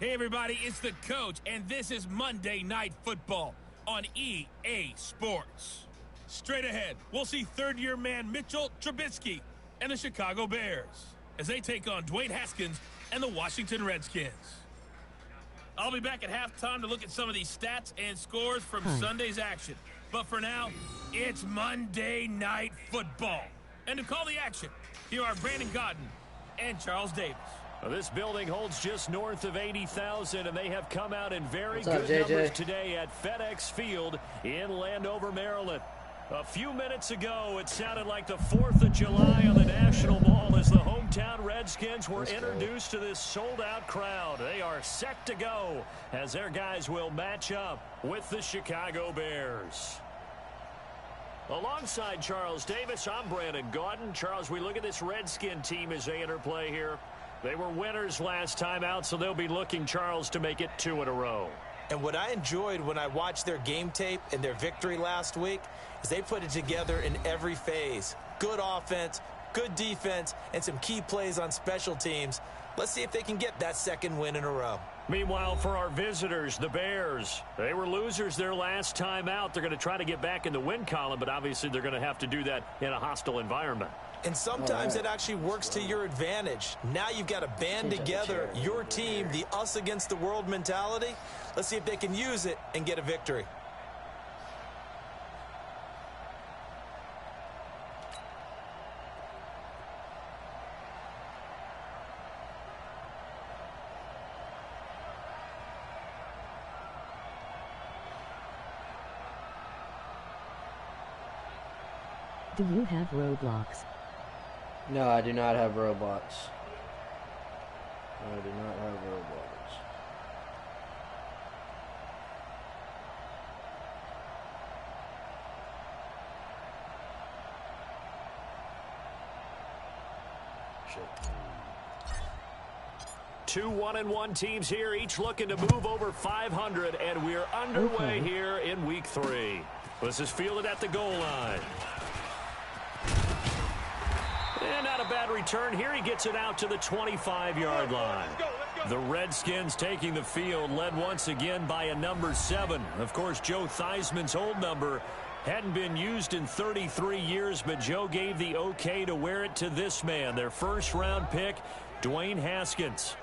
Hey everybody, it's the coach, and this is Monday Night Football on EA Sports. Straight ahead, we'll see third-year man Mitchell Trubisky and the Chicago Bears as they take on Dwayne Haskins and the Washington Redskins. I'll be back at halftime to look at some of these stats and scores from Sunday's action. But for now, it's Monday Night Football. And to call the action, here are Brandon Godden and Charles Davis. Well, this building holds just north of 80,000, and they have come out in very What's up, good numbers JJ? today at FedEx Field in Landover, Maryland. A few minutes ago, it sounded like the 4th of July on the National Mall as the hometown Redskins were introduced to this sold-out crowd. They are set to go as their guys will match up with the Chicago Bears. Alongside Charles Davis, I'm Brandon Gaudin. Charles, we look at this Redskin team as they enter play here. They were winners last time out, so they'll be looking, Charles, to make it 2 in a row. And what I enjoyed when I watched their game tape and their victory last week is they put it together in every phase. Good offense, good defense, and some key plays on special teams. Let's see if they can get that second win in a row. Meanwhile, for our visitors, the Bears, they were losers their last time out. They're going to try to get back in the win column, but obviously they're going to have to do that in a hostile environment. And sometimes it actually works to your advantage. Now you've got to band together your team, the us against the world mentality. Let's see if they can use it and get a victory. Do you have Roblox? No, I do not have Roblox. I do not have Roblox. Shit. 2 1-1 teams here, each looking to move over 500, and we're underway here in week 3. This is fielded at the goal line. And not a bad return here. He gets it out to the 25-yard line. The Redskins taking the field, led once again by a number 7. Of course, Joe Theismann's old number hadn't been used in 33 years, but Joe gave the okay to wear it to this man, their first-round pick, Dwayne Haskins.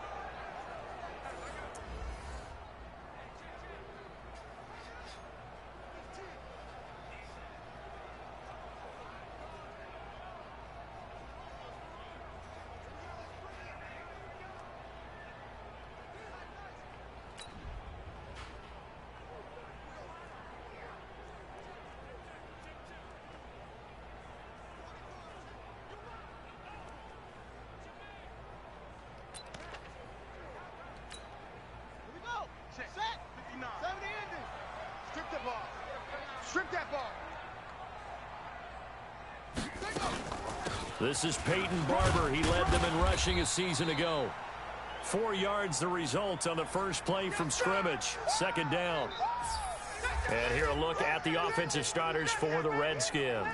This is Peyton Barber. He led them in rushing a season ago. 4 yards the result on the first play from scrimmage. Second down. And here a look at the offensive starters for the Redskins.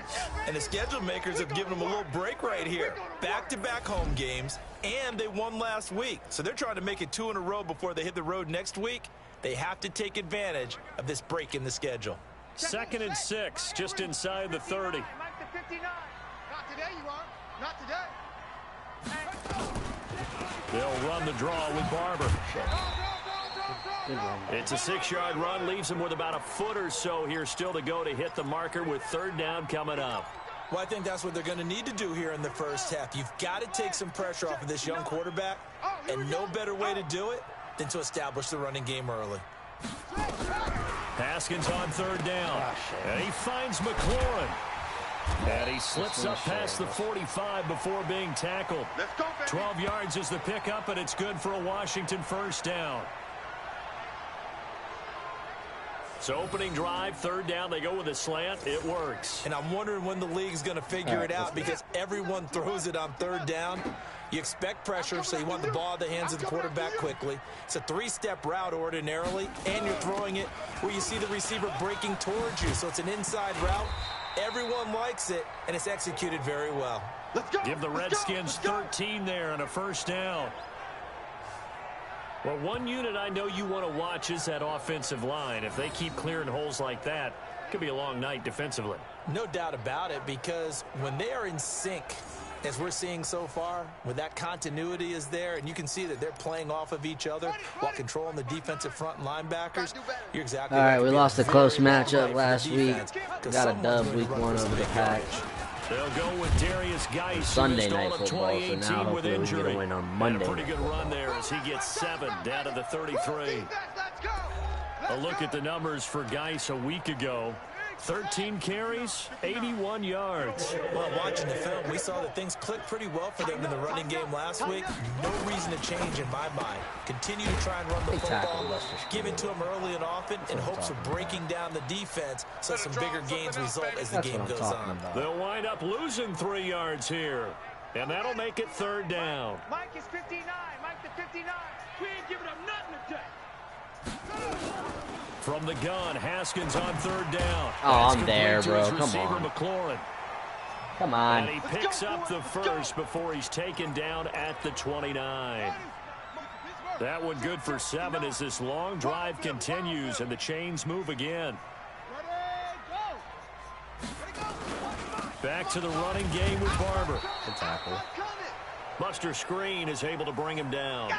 And the schedule makers have given them a little break right here. Back-to-back home games, and they won last week. So they're trying to make it 2 in a row before they hit the road next week. They have to take advantage of this break in the schedule. 2nd and 6, just inside the 30. Not today, you are. Not today. They'll run the draw with Barber. It's a 6-yard run, leaves him with about a foot or so here still to go to hit the marker with 3rd down coming up. Well, I think that's what they're going to need to do here in the first half. You've got to take some pressure off of this young quarterback, and no better way to do it than to establish the running game early. Haskins on 3rd down, and he finds McLaurin. And he slips up past the 45 before being tackled. 12 yards is the pickup, and it's good for a Washington first down. So opening drive, 3rd down, they go with a slant. It works. And I'm wondering when the league's going to figure it out because everyone throws it on 3rd down. You expect pressure, so you want the ball in the hands of the quarterback quickly. It's a 3-step route ordinarily, and you're throwing it where you see the receiver breaking towards you. So it's an inside route. Everyone likes it, and it's executed very well. Give the Redskins 13 there and a first down. Well, one unit I know you want to watch is that offensive line. If they keep clearing holes like that, it could be a long night defensively. No doubt about it, because when they are in sync, as we're seeing so far, when that continuity is there, and you can see that they're playing off of each other while controlling the defensive front linebackers, you're exactly All right. right, we lost a close matchup last week. Got a dub week 1 over the Pack. They'll go with Darius Geis, Sunday night football, so now hopefully we get a win on Monday. And a pretty good run there as he gets 7 down to the 33. A look at the numbers for Geis a week ago. 13 carries, 81 yards. Well, watching the film, we saw that things clicked pretty well for them in the running game last week. No reason to change in my mind. Continue to try and run the football, give it to them early and often in hopes of breaking down the defense so some bigger gains result as the game goes on. They'll wind up losing 3 yards here, and that'll make it 3rd down. Mike is 59. Mike the 59. We ain't giving up nothing today. From the gun, Haskins on 3rd down. Oh, I'm there, bro. Come on. McLaurin. Come on. And he picks up the first before he's taken down at the 29. That one good for 7 as this long drive continues and the chains move again. Back to the running game with Barber. Good tackle. Buster Screen is able to bring him down.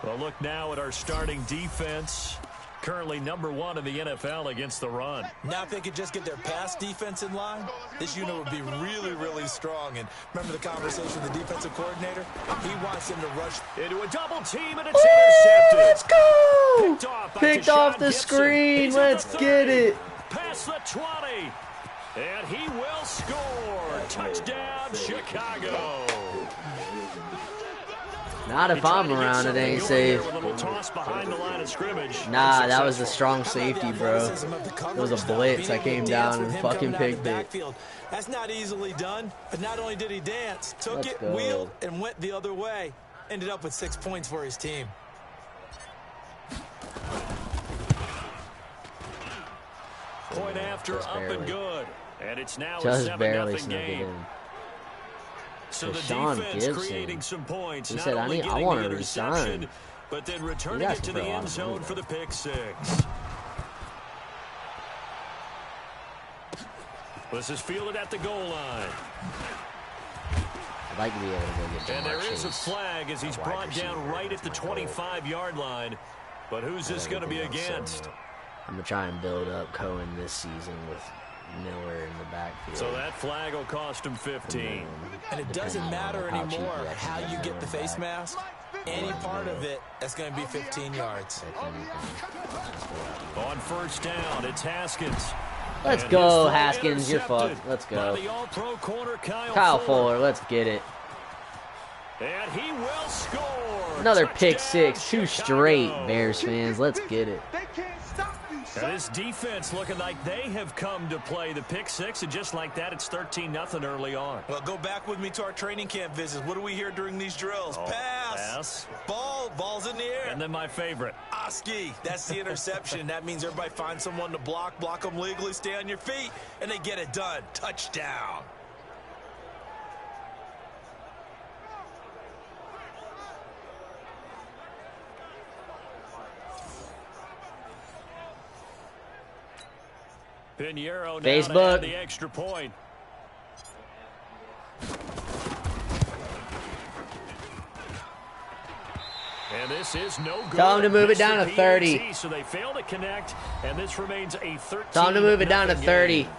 Well, look now at our starting defense. Currently number 1 in the NFL against the run. Now if they could just get their pass defense in line, this unit would be really, really strong. And remember the conversation with the defensive coordinator? He wants him to rush into a double team, and it's intercepted. Let's go! Picked off the screen. Let's get it. Past the 20. And he will score. Touchdown, Chicago. Not if I'm around, it ain't safe. Nah, that was a strong safety, bro. It was a blitz. I came down and fucking picked it. That's not easily done, but not only did he dance, took it, wheeled, and went the other way. Ended up with 6 points for his team. Point after, up and good. And it's now a 7-0 game. So the defense creating some points. He said, I want to resign. But then returning it to the end zone for the pick 6. This is fielded at the goal line. I'd like to be able to go get And there is a flag as he's brought down right at the 25-yard line. But who's this going to be against? I'm going to try and build up Cohen this season with Miller in the backfield. So that flag will cost him 15. And it doesn't matter anymore how you get the face mask. Any part of it, that's going to be 15 yards. On 1st down, it's Haskins. Let's go, Haskins. You're fucked. Let's go. Kyle Fuller, let's get it. And he will score. Another pick 6. 2 straight, Bears fans. Let's get it. And this defense looking like they have come to play the pick 6, and just like that, it's 13-0 early on. Well, go back with me to our training camp visits. What do we hear during these drills? Pass. Ball's in the air. And then my favorite. Oski. That's the interception. That means everybody finds someone to block them legally, stay on your feet, and they get it done. Touchdown. Pinheiro Facebook. Now the extra point. And this is no good. Tell him to move it down to 30. So they fail to connect, and this remains a 13. Tell him to move it down to 30. Game.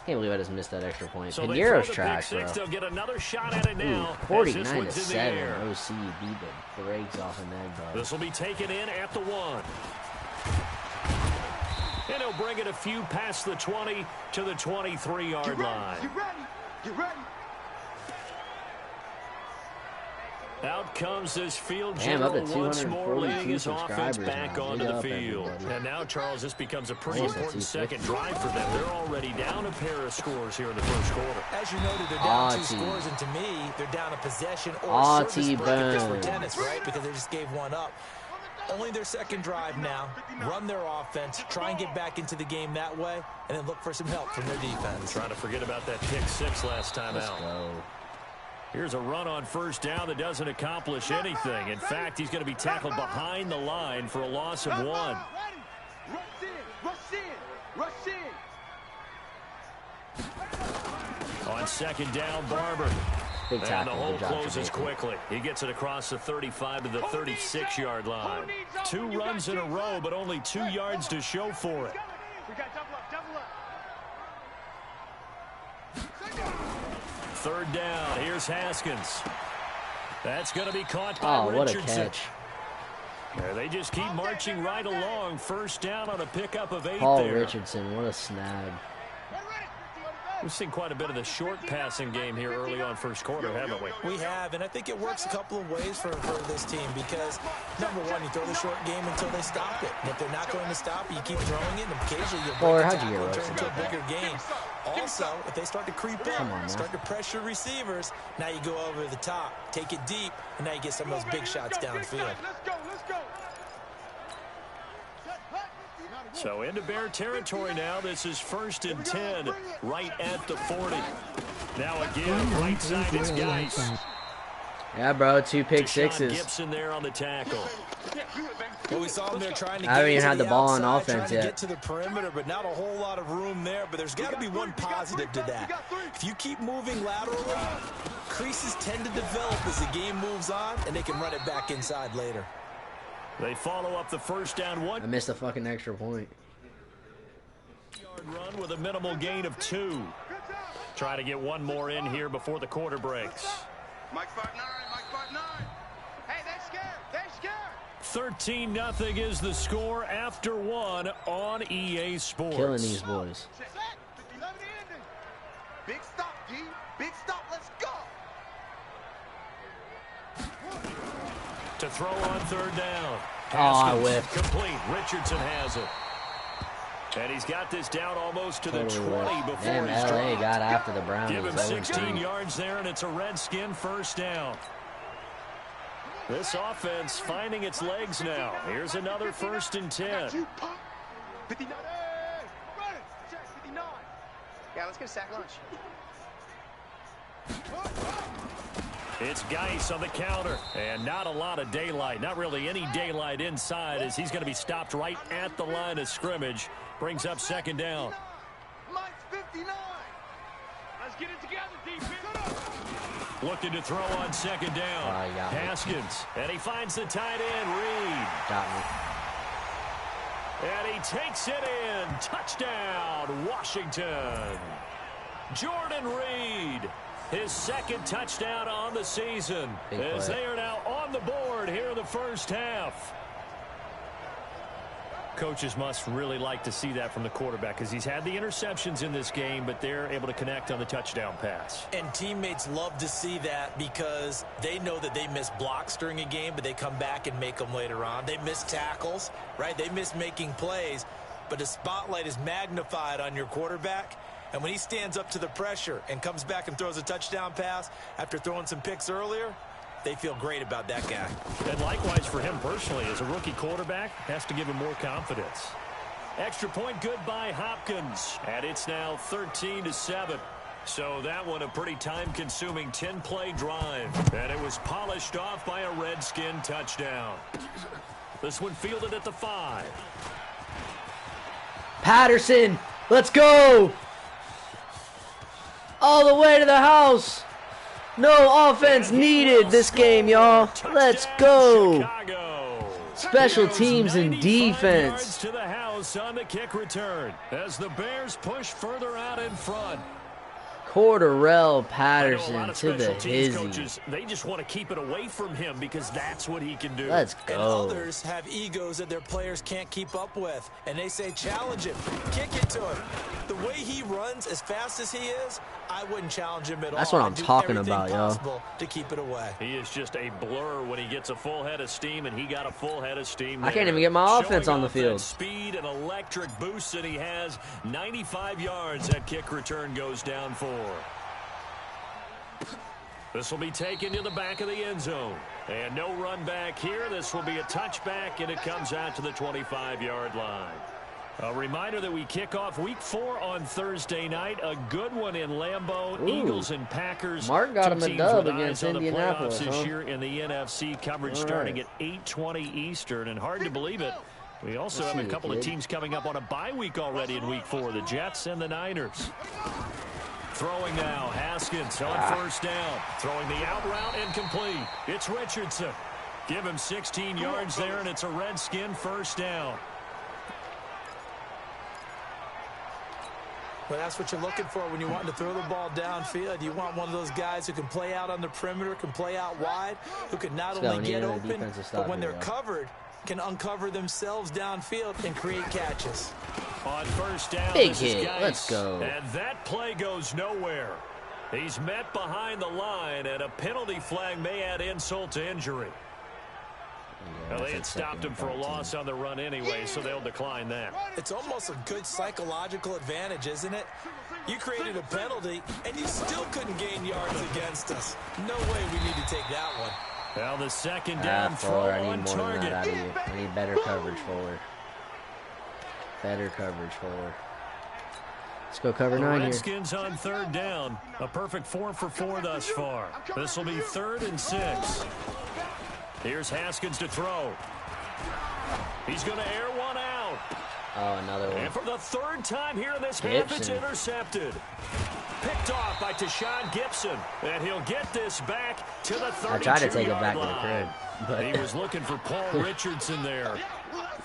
Can't believe I just missed that extra point. So Pinheiro's trash, bro. They'll get another shot at it now. 49-7. OC beat the brakes off of that. This will be taken in at the 1. And he'll bring it a few past the 20 to the 23-yard line. You ready? Out comes this field Damn, up to general once more, leading his offense subscribers back now. onto Big the up, field. everybody. And now, Charles, this becomes a pretty Almost important 250. second drive for them. They're already down a pair of scores here in the first quarter. As you noted, they're down 2 scores, and to me, they're down a possession or service break if this were tennis, right? Because they just gave one up. Only their second drive now. Run their offense, try and get back into the game that way, and then look for some help from their defense. Trying to forget about that pick 6 last time out. Go. Here's a run on first down that doesn't accomplish anything. In fact, he's going to be tackled behind the line for a loss of 1. Rush in, rush in, rush in. On second down, Barber. Big And tackle. the hole Good job, closes Trubisky. quickly. He gets it across the 35 to the 36-yard line. 2 runs in a row, but only 2 yards to show for it. We got double up, double up. Third down. Here's Haskins. That's going to be caught by Oh, what a Richardson. catch. There, they just keep marching right along. First down on a pickup of 8 Paul there. Richardson, what a snag. We've seen quite a bit of the short passing game here early on first quarter, haven't we? We have, and I think it works a couple of ways for this team because, number one, you throw the short game until they stop it. And if they're not going to stop it, you keep throwing it, and occasionally you'll break a tackle and turn into a bigger game. Also, if they start to creep up, start to pressure receivers, now you go over the top, take it deep, and now you get some of those big shots downfield. Let's go, let's go. So into Bear territory now. This is 1st and 10, right at the 40. Now again, right side is Geis. Yeah, bro, 2 pick Deshaun sixes. Gibson there on the tackle. Well, we saw them there trying to I haven't get even to had the ball on outside, offense trying to yet. get to the perimeter, but not a whole lot of room there. But there's got to be one positive to that. If you keep moving laterally, creases tend to develop as the game moves on, and they can run it back inside later. They follow up the first down I 1 missed a fucking extra point. yard run with a minimal gain of 2. Try to get one more in here before the quarter breaks. Mike 5'9", Mike 5'9". Hey, they're scared, they're scared. 13-0 is the score after 1 on EA Sports. Killing these boys. Big stop, D. Big stop, let's go. To throw on third down. Oh, I Haskins whiffed. complete. Richardson has it. And he's got this down almost to the 20 before Damn, he's LA dropped. got after the Browns. Give him 0-3. 16 yards there, and it's a Redskin first down. This offense finding its legs now. Here's another 1st and 10. 59. Hey, run it. Check, 59. Yeah, let's get a sack lunch. It's Geis on the counter, and not a lot of daylight. Not really any daylight inside as he's going to be stopped right at the line of scrimmage. Brings up second down. Mike's 59. Let's get it together, defense. Looking to throw on second down. Yeah. Haskins, and he finds the tight end, Reed. Got me. And he takes it in. Touchdown, Washington. Jordan Reed, his 2nd touchdown on the season. Big as play. they are now on the board here in the first half. Coaches must really like to see that from the quarterback because he's had the interceptions in this game, but they're able to connect on the touchdown pass. And teammates love to see that because they know that they miss blocks during a game, but they come back and make them later on. They miss tackles, right? They miss making plays, but the spotlight is magnified on your quarterback. And when he stands up to the pressure and comes back and throws a touchdown pass after throwing some picks earlier, they feel great about that guy. And likewise for him personally, as a rookie quarterback, has to give him more confidence. Extra point good by Hopkins. And it's now 13-7. So that one a pretty time-consuming 10-play drive. And it was polished off by a Redskin touchdown. This one fielded at the 5. Patterson, let's go. All the way to the house. No offense needed this game, y'all. Let's go. Chicago. Special teams and defense. To the house on the kick return as the Bears push further out in front. Cordarrelle I Patterson know a lot of to the special teams hizzy. coaches, they just want to keep it away from him because that's what he can do. Let's And go. others have egos that their players can't keep up with. And they say, challenge him. Kick it to him. The way he runs as fast as he is, I wouldn't challenge him at all. That's what I'm I'd do talking everything about, yo. possible to keep it away. He is just a blur when he gets a full head of steam, and he got a full head of steam. I can't there. even get my offense Showing on the off that field. Speed and electric boost that he has. 95 yards that kick return goes down for. This will be taken to the back of the end zone. And no run back here. This will be a touchback, and it comes out to the 25-yard line. A reminder that we kick off Week 4 on Thursday night. A good one in Lambeau. Ooh. Eagles and Packers. Mark got him a dub against Indianapolis Indianapolis, this year in the NFC. Coverage starting at 8:20 Eastern. And hard to believe it, we also have a couple of teams coming up on a bye week already in Week 4. The Jets and the Niners. Throwing now, Haskins on first down. Throwing the out route incomplete. It's Richardson. Give him 16 yards there, and it's a Redskin first down. Well, that's what you're looking for when you want to throw the ball downfield. You want one of those guys who can play out on the perimeter, can play out wide, who can not only get open, but when they're covered, can uncover themselves downfield and create catches. On first down, big hit. Let's go. And that play goes nowhere. He's met behind the line, and a penalty flag may add insult to injury. Yeah, well, they had stopped him for a loss on the run anyway, so they'll decline that. It's almost a good psychological advantage, isn't it? You created a penalty, and you still couldn't gain yards against us. No way we need to take that one. Well, the second down throw on target. I need better coverage, Fuller. Better coverage, Fuller. Let's go cover 9 here. Redskins on third down. A perfect 4 for 4 thus far. This will be 3rd and 6. Here's Haskins to throw. He's going to air one out. Oh, another one. And for the 3rd time here in this half, it's intercepted. Picked off by Tashawn Gibson. And he'll get this back to the 32-yard line. I tried to take it back to the crib, but he was looking for Paul Richardson there.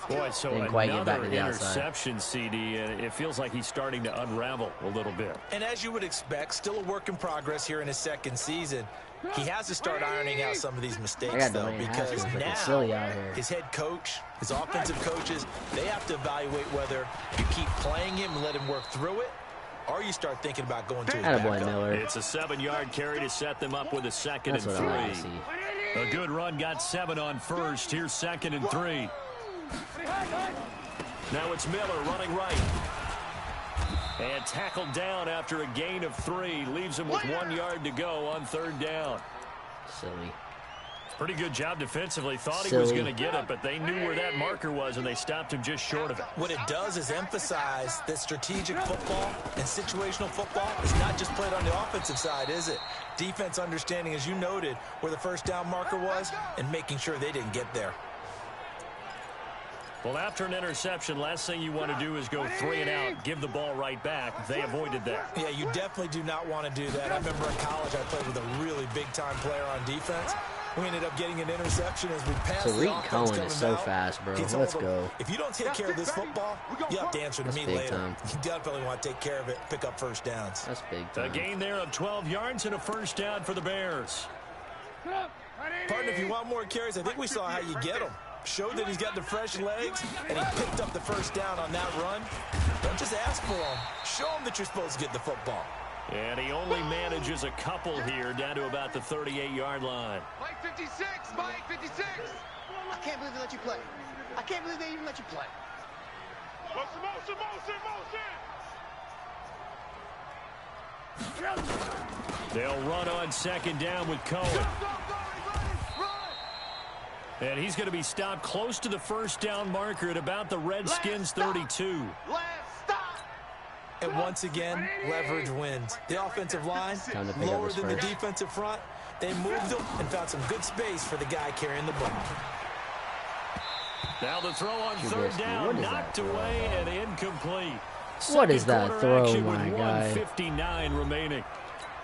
Boy, so another interception, CD, and it feels like he's starting to unravel a little bit. And as you would expect, still a work in progress here in his 2nd season. He has to start ironing out some of these mistakes, though, because now his head coach, his offensive coaches, they have to evaluate whether you keep playing him and let him work through it, or you start thinking about going to his backup. Miller. It's a 7-yard carry to set them up with a 2nd and 3. Like to see. A good run got 7 on first. Here's 2nd and 3. Now it's Miller running right. And tackled down after a gain of 3. Leaves him with 1 yard to go on 3rd down. Silly. Pretty good job defensively. Thought he was going to get it, but they knew where that marker was, and they stopped him just short of it. What it does is emphasize that strategic football and situational football is not just played on the offensive side, is it? Defense understanding, as you noted, where the first down marker was and making sure they didn't get there. Well, after an interception, last thing you want to do is go 3 and out, give the ball right back. They avoided that. Yeah, you definitely do not want to do that. I remember in college I played with a really big-time player on defense. We ended up getting an interception as we passed the offense coming Cohen is so fast, bro. Let's go. If you don't take care of this football, you have to answer to me later. Time. You definitely want to take care of it, pick up first downs. That's big time. A gain there of 12 yards and a first down for the Bears. Partner, if you want more carries, I think we saw how you get them. Showed that he's got the fresh legs, and he picked up the first down on that run. Don't just ask for them. Show them that you're supposed to get the football. And he only manages a couple here, down to about the 38-yard line. Mike 56, Mike 56. I can't believe they let you play. I can't believe they even let you play. Motion. They'll run on 2nd down with Cohen. And he's going to be stopped close to the first down marker at about the Redskins 32. And once again, leverage wins. The offensive line, lower than the defensive front. They moved them and found some good space for the guy carrying the ball. Now the throw on 3rd down, knocked away and incomplete. What is that throw, my guy? 1:59 remaining.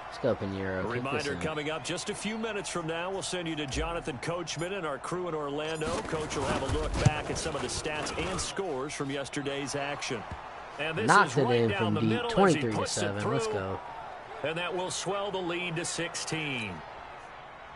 Let's go up in Europe. A reminder coming up just a few minutes from now. We'll send you to Jonathan Coachman and our crew in Orlando. Coach will have a look back at some of the stats and scores from yesterday's action. And this knocked is it right in down from the deep, middle 23-7. Let's go. And that will swell the lead to 16.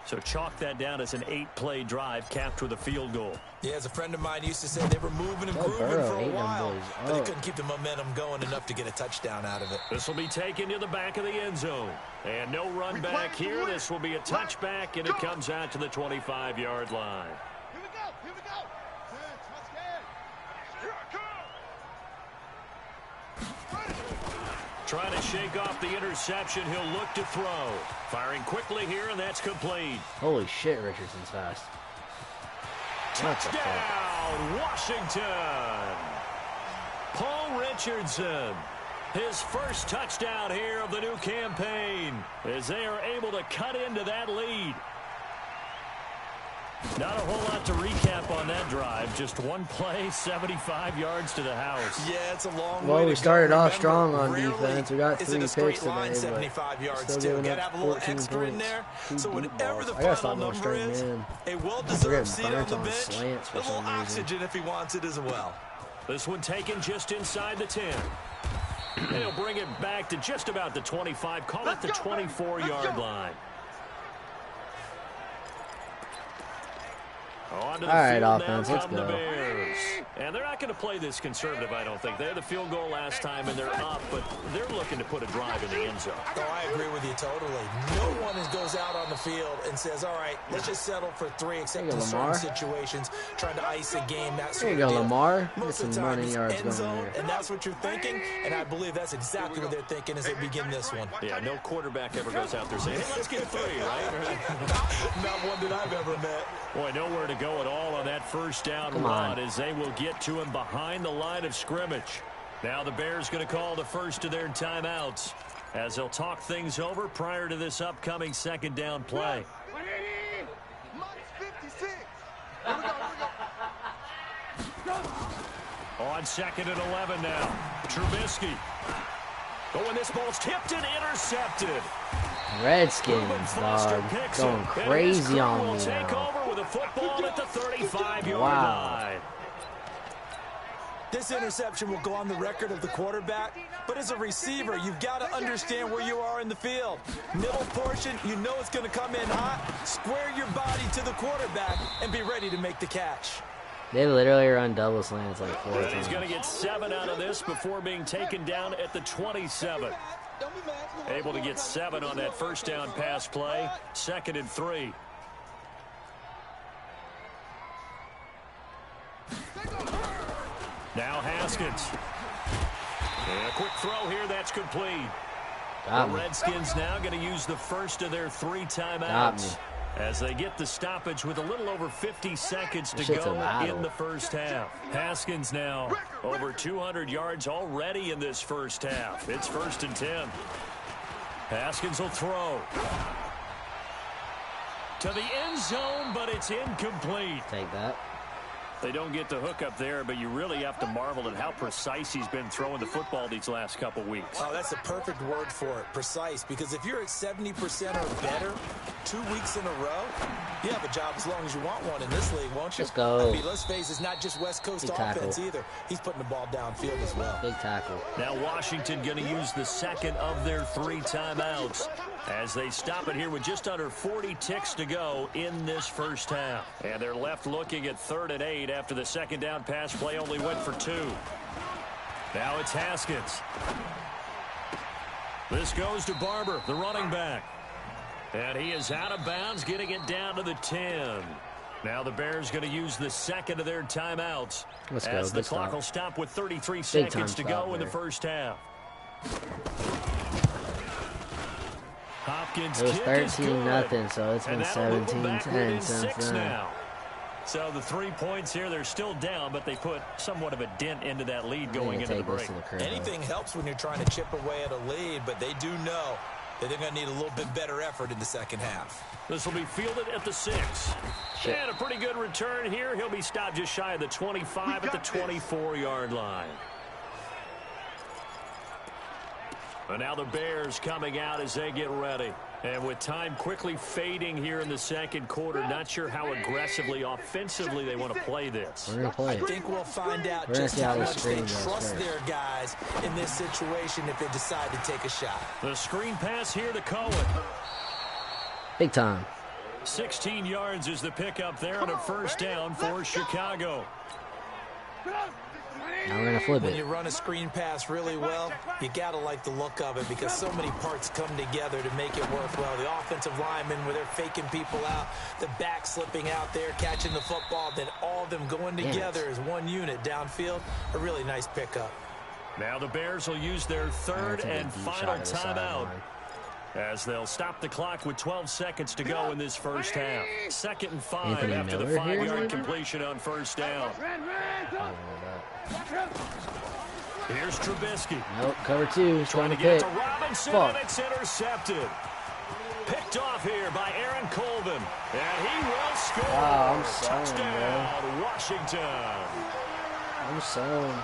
So chalk that down as an 8-play drive capped with a field goal. Yeah, as a friend of mine used to say, they were moving and grooving for a while, but they couldn't keep the momentum going enough to get a touchdown out of it. This will be taken to the back of the end zone. And no run back here. This will be a touchback, and it comes out to the 25-yard line. Here we go. Here we go. Let's get it. Trying to shake off the interception. He'll look to throw. Firing quickly here, and that's complete. Holy shit, Richardson's fast. Touchdown, Washington. Richardson. His first touchdown here of the new campaign as they are able to cut into that lead. Not a whole lot to recap on that drive. Just one play, 75 yards to the house. Yeah, it's a long way. Well, we to started go. off strong on Rarely defense. We got 3 picks today, 75 yards still too. giving Got to up have a little 14 extra in points. there. 2 So deep whatever balls. the I gotta final stop going number straight is, man. a We're well-deserved getting seat on burnt the on bench. slants A for little some reason. oxygen if he wants it as well. This one taken just inside the 10. And he'll bring it back to just about the 25. Call it the 24-yard line. On to the All right, field offense, now let's come the go. Bears. And they're not going to play this conservative, I don't think. They had the field goal last time, and they're up, but they're looking to put a drive in the end zone. Oh, I agree with you totally. No one goes out on the field and says, all right, let's just settle for 3, except in certain situations, trying to ice a game, that sort There you of go, deal. Lamar. Get Most some of the time, running it's yards end going zone, there. and that's what you're thinking, and I believe that's exactly what they're thinking as they begin this one. Yeah, no quarterback ever goes out there saying, hey, let's get 3, right? Not one that I've ever met. Boy, nowhere to go at all on that first down run as they will get to him behind the line of scrimmage. Now the Bears going to call the first of their timeouts as they'll talk things over prior to this upcoming second down play. On 2nd and 11 now. Trubisky. When this ball's tipped and intercepted. Redskins, dog, going crazy on me Take now. over with a football at the 35-yard line. This interception will go on the record of the quarterback, but as a receiver, you've got to understand where you are in the field. Middle portion, you know it's going to come in hot. Square your body to the quarterback and be ready to make the catch. They literally run double slants like 4 times. He's going to get 7 out of this before being taken down at the 27. Able to get 7 on that first down pass play. 2nd and 3. Now Haskins. And a quick throw here, that's complete. The Redskins now going to use the first of their 3 timeouts as they get the stoppage with a little over 50 seconds to go in the first half. Haskins now over 200 yards already in this first half. It's 1st and 10. Haskins will throw to the end zone, but it's incomplete. Take that. They don't get the hook up there, but you really have to marvel at how precise he's been throwing the football these last couple weeks. Oh, that's a perfect word for it, precise, because if you're at 70% or better 2 weeks in a row, you have a job as long as you want one in this league, won't you? Let's go. I mean, let's face it, it's not just West Coast offense either. He's putting the ball downfield as well. Big tackle. Now Washington going to use the 2nd of their 3 timeouts as they stop it here with just under 40 ticks to go in this first half. And they're left looking at 3rd and 8 after the second down pass play only went for 2. Now it's Haskins. This goes to Barber, the running back. And he is out of bounds, getting it down to the 10. Now the Bears going to use the 2nd of their timeouts as the clock will stop with 33 seconds to go in the first half. Hopkins' It was kick is 13-0, so it's been 17-10 since then. Now. So the 3 points here, they're still down, but they put somewhat of a dent into that lead going into the break. Anything helps when you're trying to chip away at a lead, but they do know that they're going to need a little bit better effort in the second half. This will be fielded at the 6. And a pretty good return here. He'll be stopped just shy of the 25 at the 24-yard line. And now the Bears coming out as they get ready. And with time quickly fading here in the second quarter, not sure how aggressively, offensively they want to play this. We're going to play it. I think we'll find out just how much they trust their guys in this situation if they decide to take a shot. The screen pass here to Cohen. Big time. 16 yards is the pickup there on a first down for Chicago. Now we're going to flip it. When you run a screen pass really well, you got to like the look of it because so many parts come together to make it work well. The offensive linemen, where they're faking people out, the back slipping out there, catching the football, then all of them going together as one unit downfield. A really nice pickup. Now the Bears will use their 3rd and final timeout as they'll stop the clock with 12 seconds to go in this first half. 2nd and 5 after the 5-yard completion on first down. Here's Trubisky. Nope, cover 2. Trying to get it to Robinson, and it's intercepted. Picked off here by Aaron Colvin. And he will score. Wow, I'm selling, touchdown, Washington. I'm selling.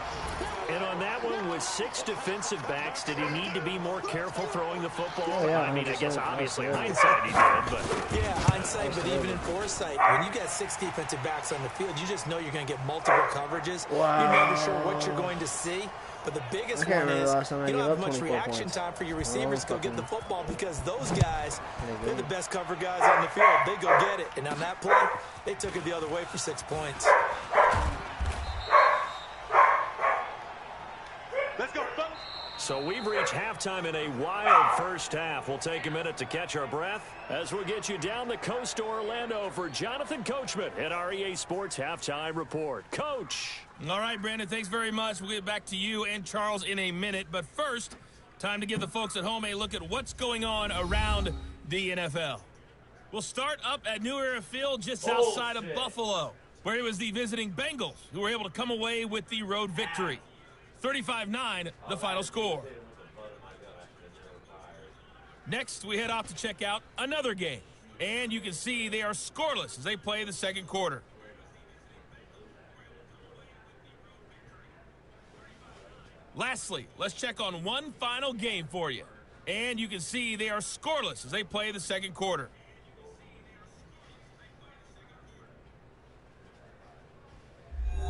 And on that one, with 6 defensive backs, did he need to be more careful throwing the football? Oh, yeah, I mean, I guess obviously hindsight he did, but... Yeah, hindsight, but even in foresight, when you got 6 defensive backs on the field, you just know you're going to get multiple coverages. Wow. You're never sure what you're going to see. But the biggest one is you don't have much reaction time for your receivers to go get the football because those guys, they're the best cover guys on the field. They go get it. And on that play, they took it the other way for 6 points. Let's go, fellas. So we've reached halftime in a wild first half. We'll take a minute to catch our breath as we'll get you down the coast to Orlando for Jonathan Coachman at our EA Sports Halftime Report. Coach. All right, Brandon, thanks very much. We'll get back to you and Charles in a minute. But first, time to give the folks at home a look at what's going on around the NFL. We'll start up at New Era Field just outside of Buffalo, where it was the visiting Bengals who were able to come away with the road victory. 35-9, the final score. Next, we head off to check out another game. And you can see they are scoreless as they play the second quarter. Lastly, let's check on one final game for you. And you can see they are scoreless as they play the second quarter.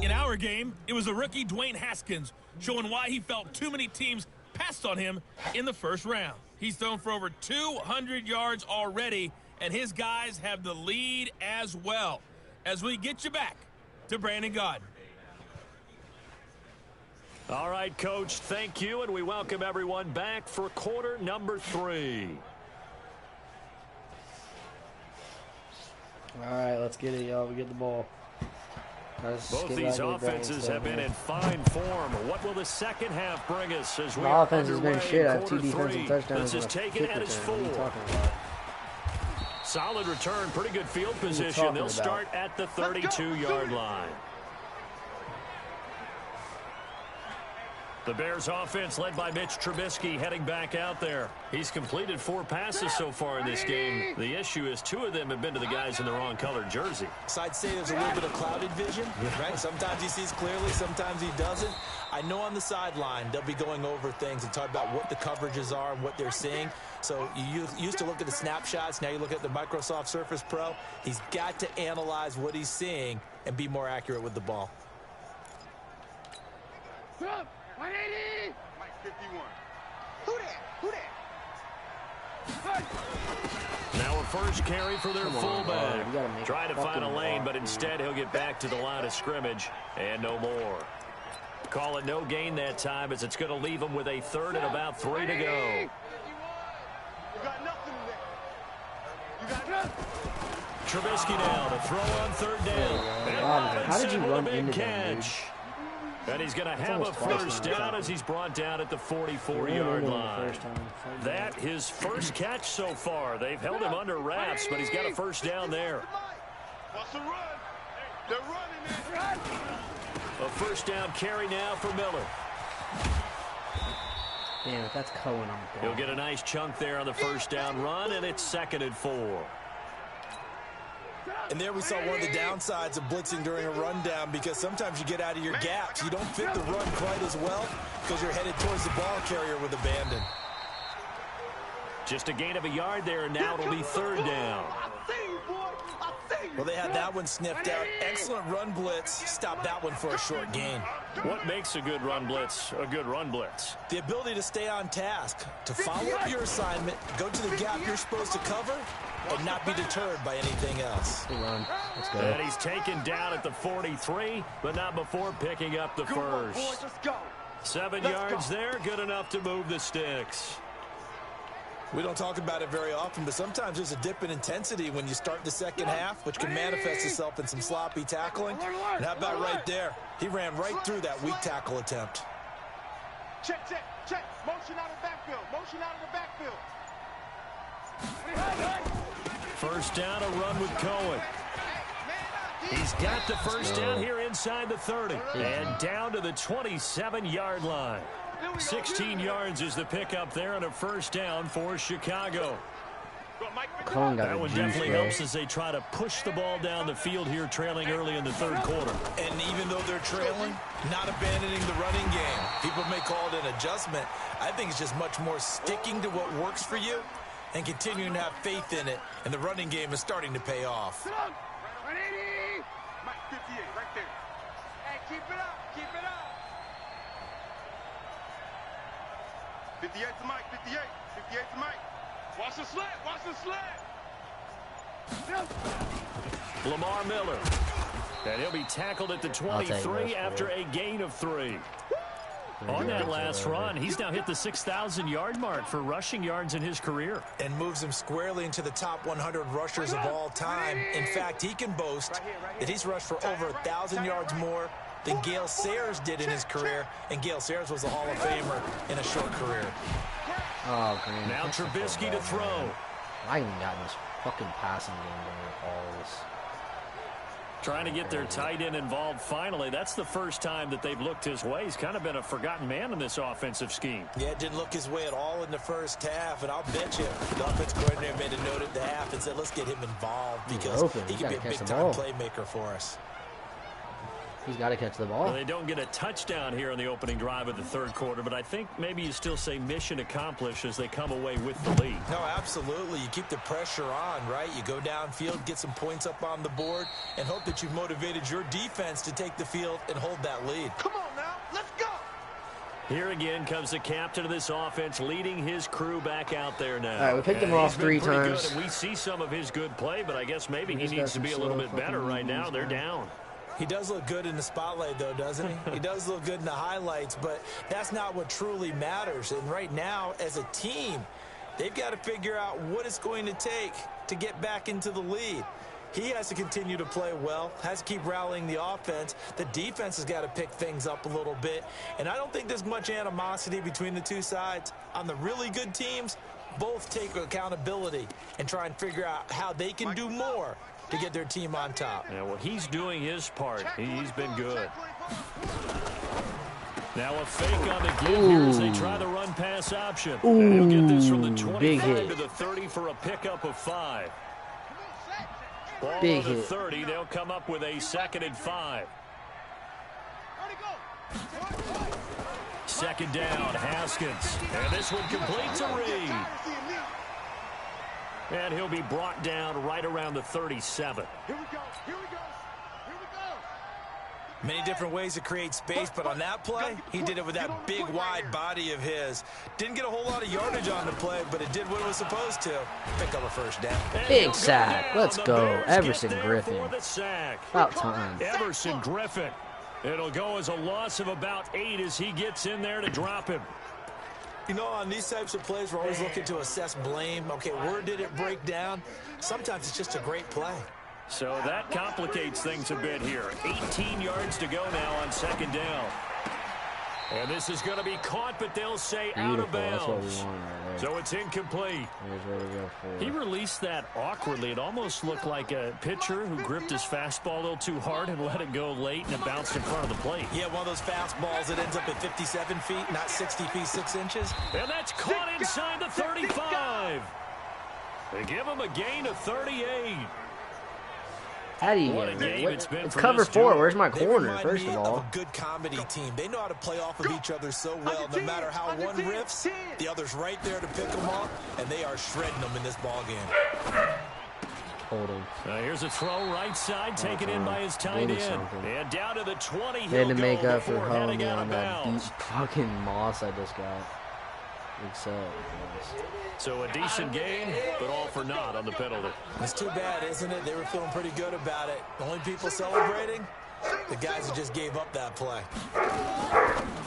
In our game, it was the rookie Dwayne Haskins showing why he felt too many teams passed on him in the first round. He's thrown for over 200 yards already, and his guys have the lead as well. As we get you back to Brandon Gaudin. All right, Coach, thank you, and we welcome everyone back for quarter number 3. All right, let's get it, y'all. We get the ball. Both these offenses have been in fine form. What will the second half bring us as we the are offense has been shit. I have 2 defensive touchdowns. This is taken at his 4. Solid return, pretty good field position. They'll start at the 32-yard line. The Bears offense led by Mitch Trubisky heading back out there. He's completed 4 passes so far in this game. The issue is 2 of them have been to the guys in the wrong colored jersey. So I'd say there's a little bit of clouded vision, right? Sometimes he sees clearly, sometimes he doesn't. I know on the sideline they'll be going over things and talk about what the coverages are and what they're seeing. So you used to look at the snapshots. Now you look at the Microsoft Surface Pro. He's got to analyze what he's seeing and be more accurate with the ball. 180! Mike 51. Who that? Now a first carry for their fullback. Trying to find a lane, but instead he'll get back to the line of scrimmage and no more. Call it no gain that time as it's going to leave him with a 3rd and about 3 to go. You got nothing there. You got nothing. Trubisky now to throw on 3rd down. And how did you run big into that, catch? And he's going to have a first down as he's brought down at the 44-yard line. That his first catch so far. They've held him under wraps, but he's got a first down there. They're running it. A first down carry now for Miller. Damn it, that's Cohen on the ball. He'll get a nice chunk there on the first down run, and it's 2nd and 4. And there we saw one of the downsides of blitzing during a rundown because sometimes you get out of your gaps. You don't fit the run quite as well because you're headed towards the ball carrier with abandon. Just a gain of a yard there, and now it'll be 3rd down. Well, they had that one sniffed out. Excellent run blitz. Stop that one for a short gain. What makes a good run blitz a good run blitz? The ability to stay on task, to follow up your assignment, go to the gap you're supposed to cover, and not be deterred by anything else. Good run. Let's go. And he's taken down at the 43, but not before picking up the first. 7 yards there, good enough to move the sticks. We don't talk about it very often, but sometimes there's a dip in intensity when you start the second half, which can manifest itself in some sloppy tackling. And how about right there? He ran right through that weak tackle attempt. Check. Motion out of the backfield. First down, a run with Cohen. He's got the first down here inside the 30. And down to the 27-yard line. 16 yards is the pickup there on a first down for Chicago. That one definitely helps as they try to push the ball down the field here, trailing early in the third quarter. And even though they're trailing, not abandoning the running game. People may call it an adjustment. I think it's just much more sticking to what works for you and continuing to have faith in it. And the running game is starting to pay off. 180. Mike 58 right there. Hey, keep it up. Keep it up. 58 to Mike. 58. 58 to Mike. Watch the slant. Watch the slant. Lamar Miller. And he'll be tackled at the 23 after a gain of 3. On that last run, he's now hit the 6,000-yard mark for rushing yards in his career. And moves him squarely into the top 100 rushers of all time. In fact, he can boast that he's rushed for over 1,000 yards more than Gale Sayers did in his career. And Gale Sayers was a Hall of Famer in a short career. Oh, Green. Now Trubisky to throw. I haven't gotten this fucking passing game going all this. Trying to get their tight end involved finally. That's the first time that they've looked his way. He's kind of been a forgotten man in this offensive scheme. Yeah, it didn't look his way at all in the first half, and I'll bet you the offensive coordinator made a note at the half and said, let's get him involved because he can be a big-time playmaker for us. He's got to catch the ball. Well, they don't get a touchdown here in the opening drive of the third quarter, but I think maybe you still say mission accomplished as they come away with the lead. No, absolutely. You keep the pressure on, right? You go downfield, get some points up on the board, and hope that you've motivated your defense to take the field and hold that lead. Come on now. Let's go. Here again comes the captain of this offense leading his crew back out there now. All right, we picked him off 3 times. Good, and we see some of his good play, but I guess maybe he needs to be a little bit better right now. They're down. He does look good in the spotlight, though, doesn't he? He does look good in the highlights, but that's not what truly matters. And right now, as a team, they've got to figure out what it's going to take to get back into the lead. He has to continue to play well, has to keep rallying the offense. The defense has got to pick things up a little bit. And I don't think there's much animosity between the two sides. On the really good teams, both take accountability and try and figure out how they can do more to get their team on top. Yeah, well, he's doing his part. He's been good. Now a fake on the give here as they try the run-pass option. And he'll get this from the 25 to the 30 for a pickup of 5. Ball on the 30. They'll come up with a 2nd and 5. Second down, Haskins. And this one completes a read. And he'll be brought down right around the 37. Here we go. Here we go. Here we go. Many different ways to create space, but on that play, he did it with that big, wide body of his. Didn't get a whole lot of yardage on the play, but it did what it was supposed to. Pick up a first down. Big sack. Let's go. Everson Griffin. About time. Everson Griffin. It'll go as a loss of about 8 as he gets in there to drop him. You know, on these types of plays, we're always looking to assess blame. Okay, where did it break down? Sometimes it's just a great play. So that complicates things a bit here. 18 yards to go now on 2nd down. And this is going to be caught, but they'll say out of bounds. That's what we want right there. So it's incomplete. He released that awkwardly. It almost looked like a pitcher who gripped his fastball a little too hard and let it go late, and it bounced in front of the plate. Yeah, one of those fastballs that ends up at 57 feet, not 60 feet, 6 inches. And that's caught inside the 35. They give him a gain of 38. How do you get it? It's cover 4. Where's my corner, first of all? A good comedy team. They know how to play off of each other so well. No matter how one riffs, the other's right there to pick them up, and they are shredding them in this ball game. Hold him. Here's a throw right side, taken in by his tight end. And down to the 20. They had to make up for home on that deep fucking moss I just got. So a decent gain, but all for naught on the penalty. It's too bad, isn't it? They were feeling pretty good about it. The only people celebrating, the guys who just gave up that play.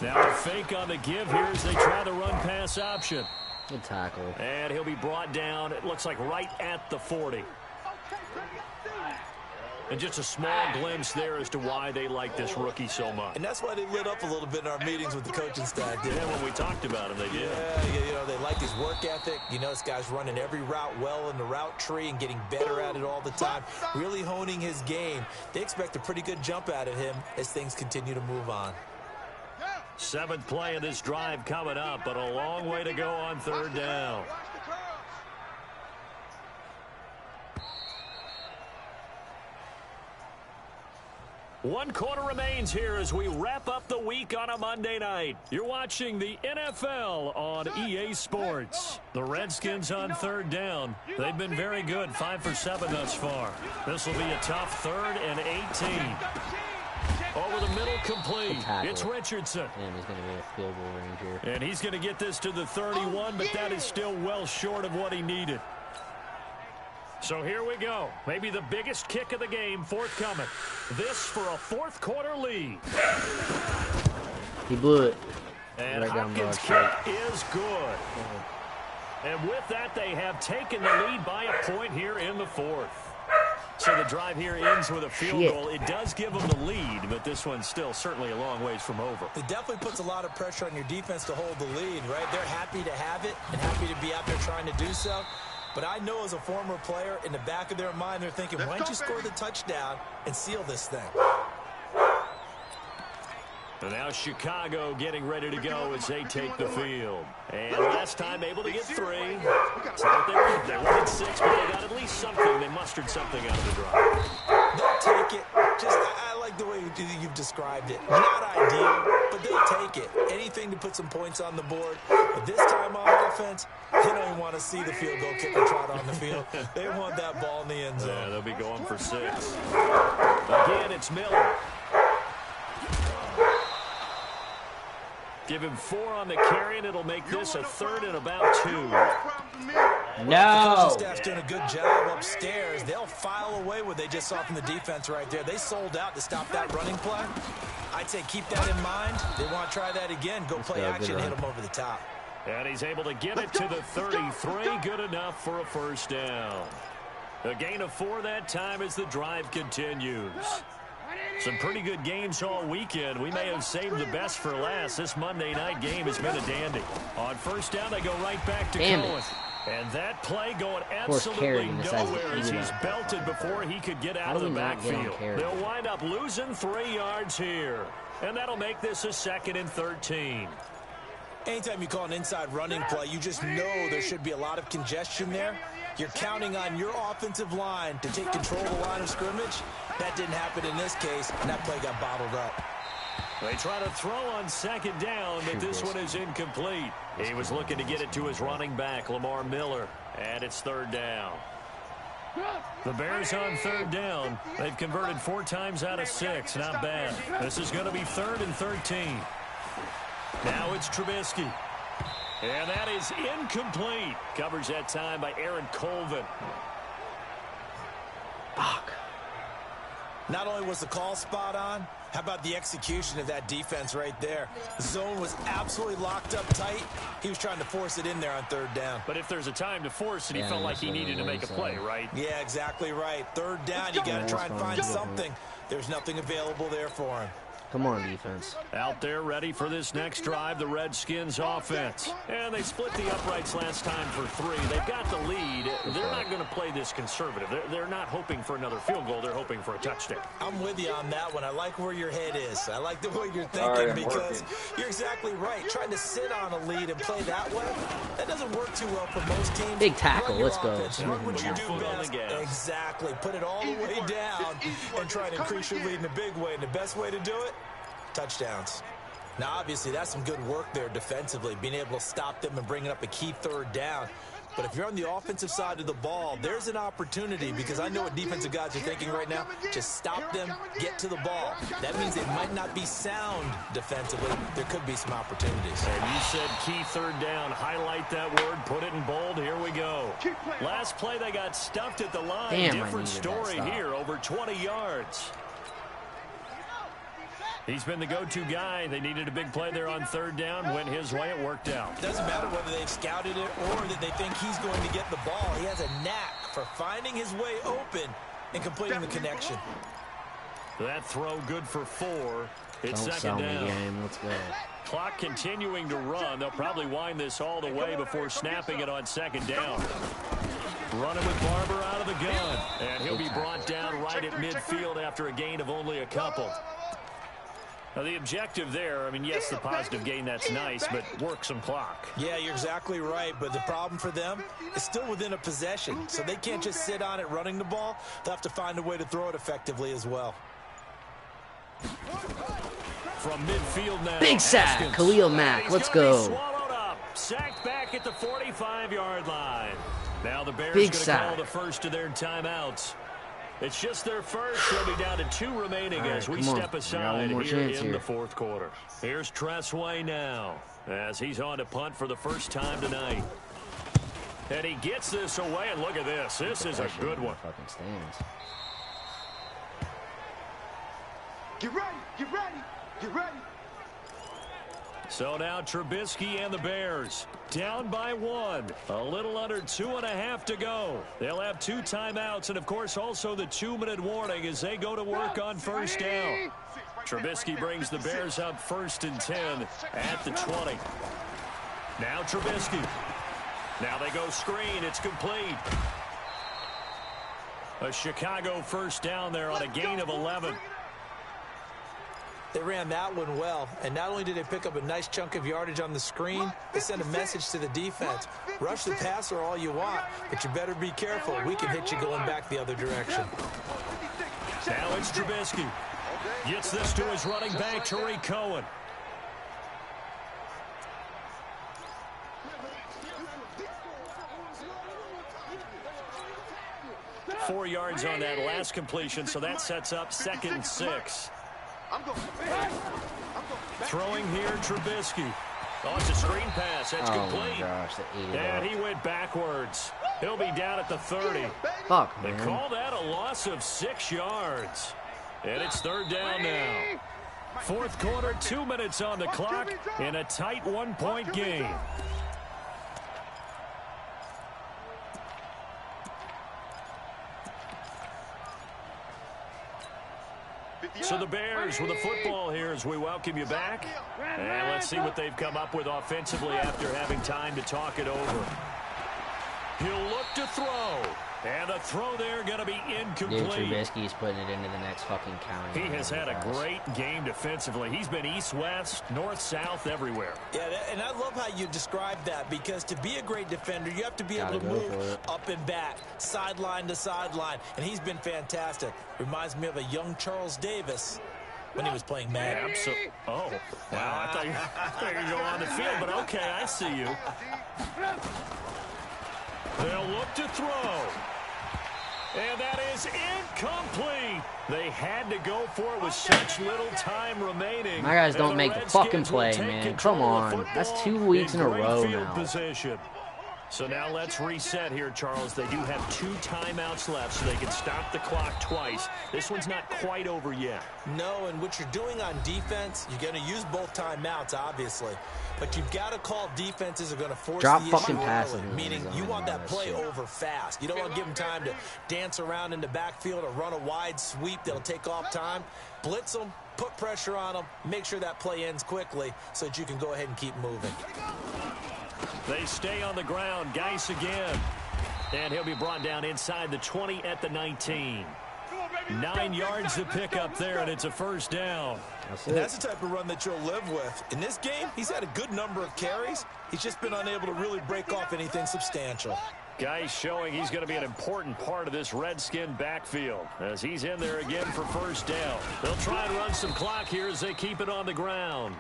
Now a fake on the give here as they try the run-pass option. Good tackle. And he'll be brought down, it looks like right at the 40. And just a small glimpse there as to why they like this rookie so much. And that's why they lit up a little bit in our meetings with the coaching staff. Yeah, when we talked about him, they did. Yeah, you know, they like his work ethic. You know, this guy's running every route well in the route tree and getting better at it all the time, really honing his game. They expect a pretty good jump out of him as things continue to move on. 7th play of this drive coming up, but a long way to go on 3rd down. One quarter remains here as we wrap up the week on a Monday night. You're watching the NFL on EA Sports. The Redskins on 3rd down. They've been very good, 5 for 7 thus far. This will be a tough 3rd and 18. Over the middle, complete. It's Richardson. And he's going to be a field goal range here. And he's going to get this to the 31, but that is still well short of what he needed. So here we go. Maybe the biggest kick of the game forthcoming. This for a 4th quarter lead. He blew it. And right Hopkins' kick is good. And with that, they have taken the lead by a point here in the 4th. So the drive here ends with a field goal. It does give them the lead, but this one's still certainly a long ways from over. It definitely puts a lot of pressure on your defense to hold the lead, right? They're happy to have it and happy to be out there trying to do so. But I know as a former player, in the back of their mind, they're thinking, why don't you score the touchdown and seal this thing? And now Chicago getting ready to go as they take the field. And last time able to get 3. It's not what they wanted 6, but they got at least something. They mustered something out of the drive. They'll take it. I like the way you've described it. Not ideal, but they'll take it. Anything to put some points on the board. But this time on offense, they don't even want to see the field goal kicker trot on the field. They want that ball in the end zone. Yeah, they'll be going for 6. Again, it's Miller. Give him 4 on the carry, and it'll make this a 3rd and about 2. No. The coaching staff's doing a good job upstairs. They'll file away what they just saw from the defense right there. They sold out to stop that running play. I'd say keep that in mind. They want to try that again. Go play action and hit them over the top. And he's able to get it to the 33. Good enough for a 1st down. A gain of 4 that time as the drive continues. Some pretty good games all weekend. We may have saved the best for last. This Monday night game has been a dandy. On 1st down, they go right back to Cohen. And that play going absolutely nowhere as he's belted before he could get out of the backfield. They'll wind up losing 3 yards here. And that'll make this a 2nd and 13. Anytime you call an inside running play, you just know there should be a lot of congestion there. You're counting on your offensive line to take control of the line of scrimmage. That didn't happen in this case, and that play got bottled up. They try to throw on 2nd down, but this one is incomplete. He was looking to get it to his running back, Lamar Miller, and it's 3rd down. The Bears on 3rd down. They've converted 4 times out of 6. Not bad. This is going to be 3rd and 13. Now it's Trubisky. And that is incomplete. Covers that time by Aaron Colvin. Fuck. Not only was the call spot on, how about the execution of that defense right there? The zone was absolutely locked up tight. He was trying to force it in there on 3rd down. But if there's a time to force it, he felt like he needed to make a play, right? Yeah, exactly right. 3rd down, you got to try and find something. There's nothing available there for him. Come on, defense. Out there ready for this next drive, the Redskins offense. And they split the uprights last time for 3. They've got the lead. They're not going to play this conservative. They're not hoping for another field goal. They're hoping for a touchdown. I'm with you on that one. I like where your head is. I like the way you're thinking because you're exactly right. Trying to sit on a lead and play that way, that doesn't work too well for most teams. Big tackle. Let's go. Run what you do best. Exactly. Put it all the way down and try to increase your lead in a big way. And the best way to do it, touchdowns. Now, obviously, that's some good work there defensively, being able to stop them and bringing up a key 3rd down. But if you're on the offensive side of the ball, there's an opportunity because I know what defensive guys are thinking right now. Just stop them, get to the ball. That means they might not be sound defensively. There could be some opportunities. And you said key 3rd down. Highlight that word. Put it in bold. Here we go. Last play, they got stuffed at the line. Damn, different story here. Over 20 yards. He's been the go-to guy. They needed a big play there on 3rd down. Went his way. It worked out. Doesn't matter whether they've scouted it or that they think he's going to get the ball. He has a knack for finding his way open and completing the connection. That throw good for 4. It's Don't second sell me, down. game. Let's go. Clock continuing to run. They'll probably wind this all the way before snapping it on second down. Running with Barber out of the gun. And he'll be brought down right at midfield after a gain of only a couple. Now, the objective there, I mean, yes, the positive gain, that's nice, but work some clock. Yeah, you're exactly right, but the problem for them is still within a possession, so they can't just sit on it running the ball. They'll have to find a way to throw it effectively as well. From midfield now. Big sack, Haskins. Khalil Mack. Let's go. Swallowed up. Sacked back at the 45-yard line. Now the Bears Big going to call the first of their timeouts. It's just their first. They'll be down to 2 remaining as we step aside here in the fourth quarter. Here's Tressway now as he's on to punt for the first time tonight. And he gets this away, and look at this. This is a good one. Get ready, get ready, get ready. So now Trubisky and the Bears down by 1. A little under 2.5 to go. They'll have 2 timeouts and, of course, also the 2-minute warning as they go to work on first down. Trubisky brings the Bears up 1st and 10 at the 20. Now Trubisky. Now they go screen. It's complete. A Chicago first down there on a gain of 11. They ran that one well, and not only did they pick up a nice chunk of yardage on the screen, they sent a message to the defense. Rush the passer all you want, but you better be careful. We can hit you going back the other direction. Now it's Trubisky. Gets this to his running back, Tariq Cohen. Four yards on that last completion, so that sets up 2nd and 6. Throwing here, Trubisky. Oh, it's a screen pass. That's complete. Gosh, and he went backwards. He'll be down at the 30. Fuck, They man. call that a loss of 6 yards. And it's 3rd down now. Fourth quarter, 2 minutes on the clock in a tight 1-point game. So the Bears with the football here as we welcome you back. And let's see what they've come up with offensively after having time to talk it over. He'll look to throw. And the throw there going to be incomplete. Dude, Trubisky's putting it into the next fucking county. He has had a great game defensively. He's been east-west, north-south, everywhere. Yeah, and I love how you described that, because to be a great defender, you have to be able to move up and back, sideline to sideline, and he's been fantastic. Reminds me of a young Charles Davis when he was playing Madden. Absolutely. Oh, wow. I thought you were going to go on the field, but okay, I see you. They'll look to throw. And that is incomplete. They had to go for it with such little time remaining. My guys don't make the fucking play, man. Come on. That's 2 weeks in a row now. Position. So now let's reset here, Charles. They do have 2 timeouts left, so they can stop the clock twice. This one's not quite over yet. No, and what you're doing on defense, you're going to use both timeouts, obviously. But you've got to call defenses are going to force the issue early, meaning you want that play over fast. You don't want to give them time to dance around in the backfield or run a wide sweep that'll take off time. Blitz them, put pressure on them, make sure that play ends quickly so that you can go ahead and keep moving. They stay on the ground. Geis again. And he'll be brought down inside the 20 at the 19. 9 yards to pick up there, and it's a first down. That's the type of run that you'll live with. In this game, he's had a good number of carries. He's just been unable to really break off anything substantial. Geis showing he's going to be an important part of this Redskin backfield as he's in there again for first down. They'll try and run some clock here as they keep it on the ground.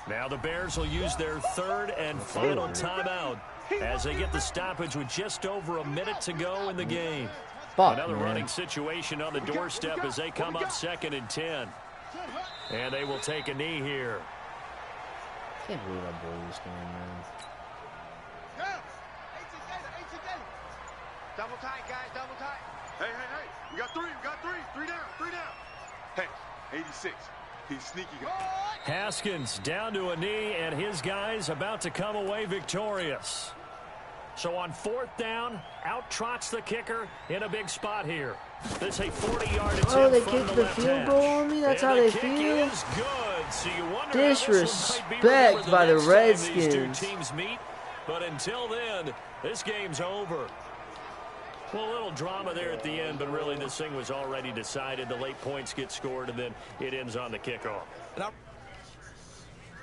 Now the Bears will use their 3rd and final timeout as they get the stoppage with just over a minute to go in the game. Another running situation on the doorstep as they come up 2nd and 10. And they will take a knee here. Can't believe I blew this game, man. Double tight, guys, double tight. Hey, we got 3, three down. Hey, 86. He's sneaky. Haskins down to a knee, and his guys about to come away victorious. So on 4th down, out trots the kicker in a big spot here. This is a 40-yard attempt. Oh, they from kicked the the left field hash. goal on me? That's how they kick feel? is good. So you wonder how this one might be Disrespect by the remembered next time these two Redskins. teams meet. But until then, this game's over. Well, a little drama there at the end, but really this thing was already decided. The late points get scored, and then it ends on the kickoff.